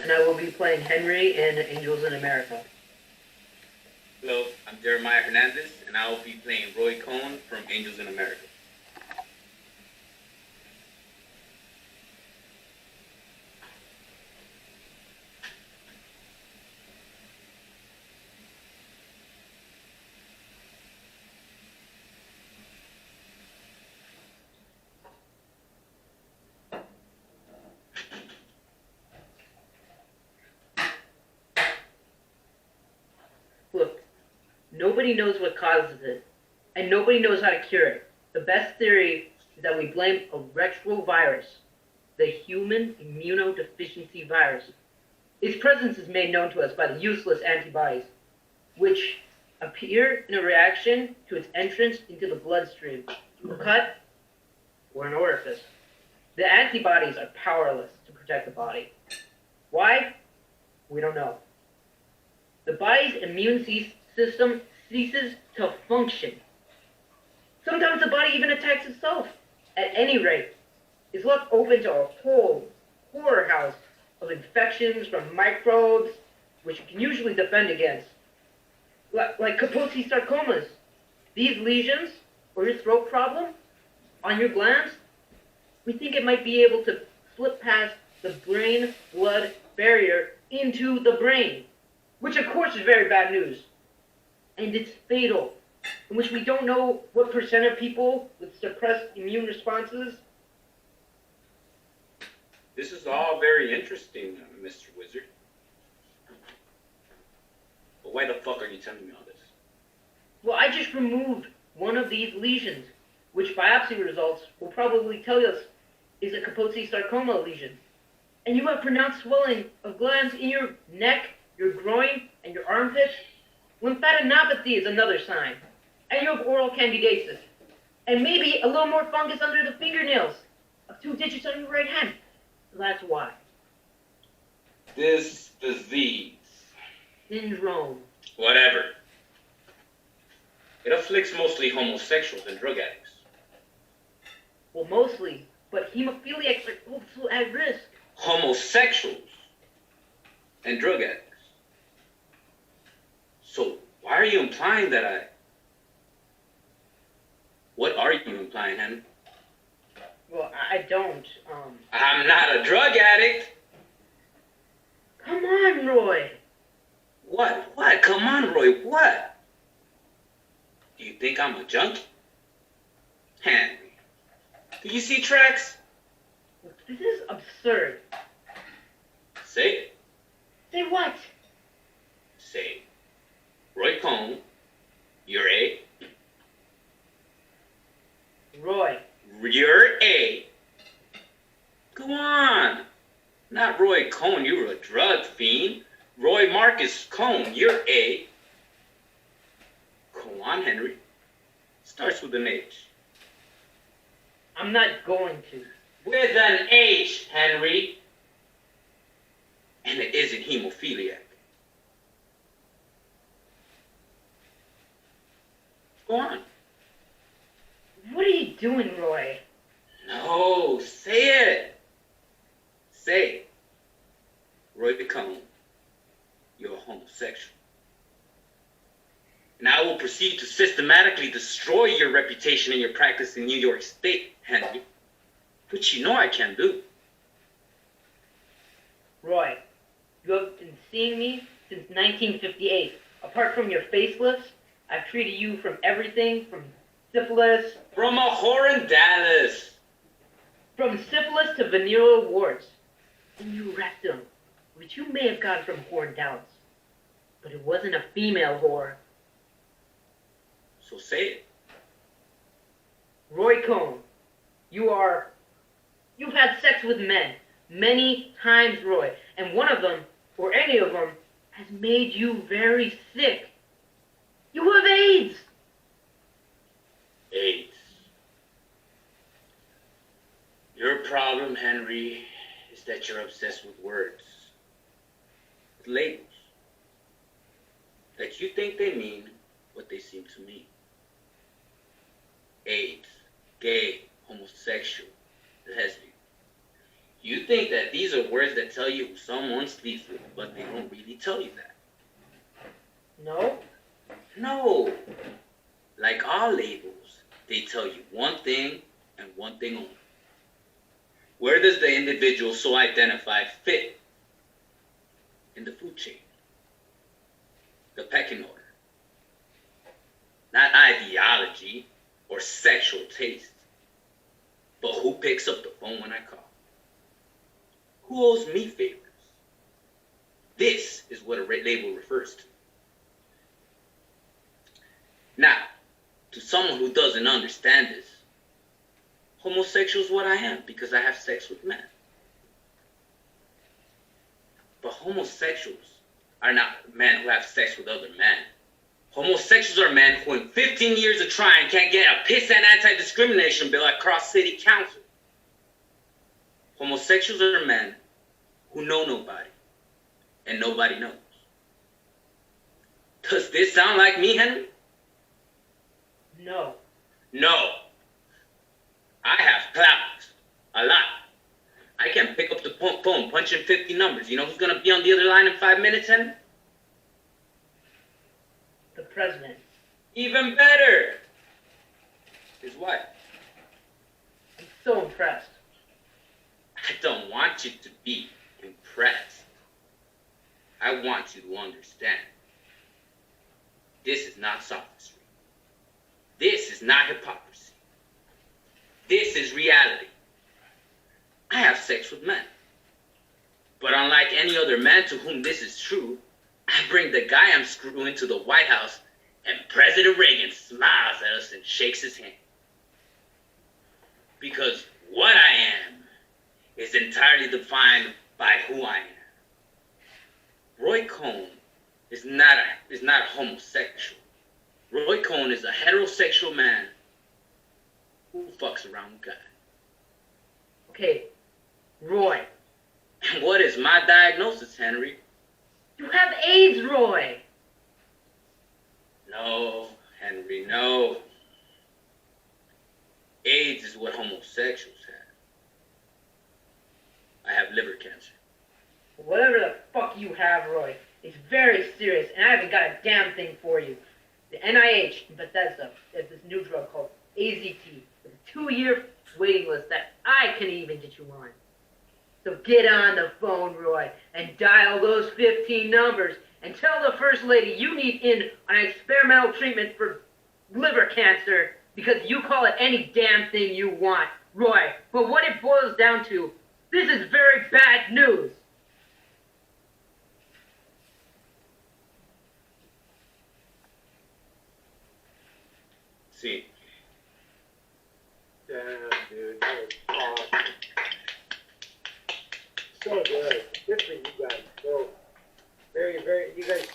and I will be playing Henry in Angels in America. Hello, I'm Jeremiah Hernandez, and I will be playing Roy Cohn from Angels in America. Look, nobody knows what causes it, and nobody knows how to cure it. The best theory is that we blame a retrovirus, the human immunodeficiency virus. Its presence is made known to us by the useless antibodies, which appear in a reaction to its entrance into the bloodstream, a cut, or an orifice. The antibodies are powerless to protect the body. Why? We don't know. The body's immune system ceases to function. Sometimes the body even attacks itself. At any rate, it's left open to a whole horror house of infections from microbes, which you can usually defend against, like Kaposi sarcomas. These lesions, or your throat problem, on your glands, we think it might be able to slip past the brain-blood barrier into the brain, which of course is very bad news. And it's fatal, in which we don't know what percent of people with suppressed immune responses. This is all very interesting, Mr. Wizard. But why the fuck are you telling me all this? Well, I just removed one of these lesions, which biopsy results will probably tell us is a Kaposi sarcoma lesion. And you have pronounced swelling of glands in your neck, your groin, and your armpits. Lymphadenopathy is another sign. And you have oral candidiasis. And maybe a little more fungus under the fingernails of 2 digits on your right hand. So that's why. This disease. Syndrome. Whatever. It afflicts mostly homosexuals and drug addicts. Well, mostly, but hemophiliacs are also at risk. Homosexuals and drug addicts. So, why are you implying that I... What are you implying, Henry? Well, I don't, I'm not a drug addict. Come on, Roy. What? What? Come on, Roy, what? Do you think I'm a junkie? Henry, do you see tracks? This is absurd. Say it. Say what? Say, Roy Cohn, you're A. Roy. You're A. Go on. Not Roy Cohn, you're a drug fiend. Roy Marcus Cohn, you're A. Go on, Henry. Starts with an H. I'm not going to. With an H, Henry. And it isn't hemophiliac. Go on. What are you doing, Roy? No, say it. Say, Roy Cohn, you're a homosexual. And I will proceed to systematically destroy your reputation and your practice in New York State, Henry. Which you know I can do. Roy, you have been seeing me since 1958. Apart from your facelifts, I've treated you from everything from syphilis. From a whore in Dallas. From syphilis to venereal warts. And you rectum, which you may have gotten from whore in Dallas. But it wasn't a female whore. So say it. Roy Cohn, you've had sex with men many times, Roy, and one of them, or any of them, has made you very sick. You have AIDS. AIDS. Your problem, Henry, is that you're obsessed with words. With labels. That you think they mean what they seem to mean. AIDS, gay, homosexual, lesbian. You think that these are words that tell you who someone sleeps with, but they don't really tell you that. No? No. Like all labels, they tell you one thing and one thing only. Where does the individual so identified fit in the food chain? The pecking order. Not ideology or sexual taste, but who picks up the phone when I call? Who owes me favors? This is what a label refers to. Now, to someone who doesn't understand this, homosexual is what I am because I have sex with men. But homosexuals are not men who have sex with other men. Homosexuals are men who in 15 years of trying can't get a piss and anti-discrimination bill across city council. Homosexuals are men who know nobody and nobody knows. Does this sound like me, Henry? No. No. I have clout. A lot. I can pick up the phone, punch in 50 numbers. You know who's going to be on the other line in 5 minutes, Henry? The president. Even better. His wife. I'm so impressed. I don't want you to be impressed. I want you to understand. This is not sophistry. This is not hypocrisy. This is reality. I have sex with men. But unlike any other man to whom this is true, I bring the guy I'm screwing to the White House, and President Reagan smiles at us and shakes his hand. Because what I am is entirely defined by who I am. Roy Cohn is not a homosexual. Roy Cohn is a heterosexual man who fucks around with guys. Okay, Roy. And what is my diagnosis, Henry? You have AIDS, Roy. No, Henry, no. AIDS is what homosexuals have. I have liver cancer. Whatever the fuck you have, Roy, it's very serious, and I haven't got a damn thing for you. The NIH in Bethesda has this new drug called AZT with a 2-year waiting list that I can even get you on. So get on the phone, Roy, and dial those 15 numbers and tell the First Lady you need in on an experimental treatment for liver cancer because you call it any damn thing you want, Roy. But what it boils down to, this is very bad news. See. Damn, dude, that was awesome. So good. Good for you guys. So, very, very, you guys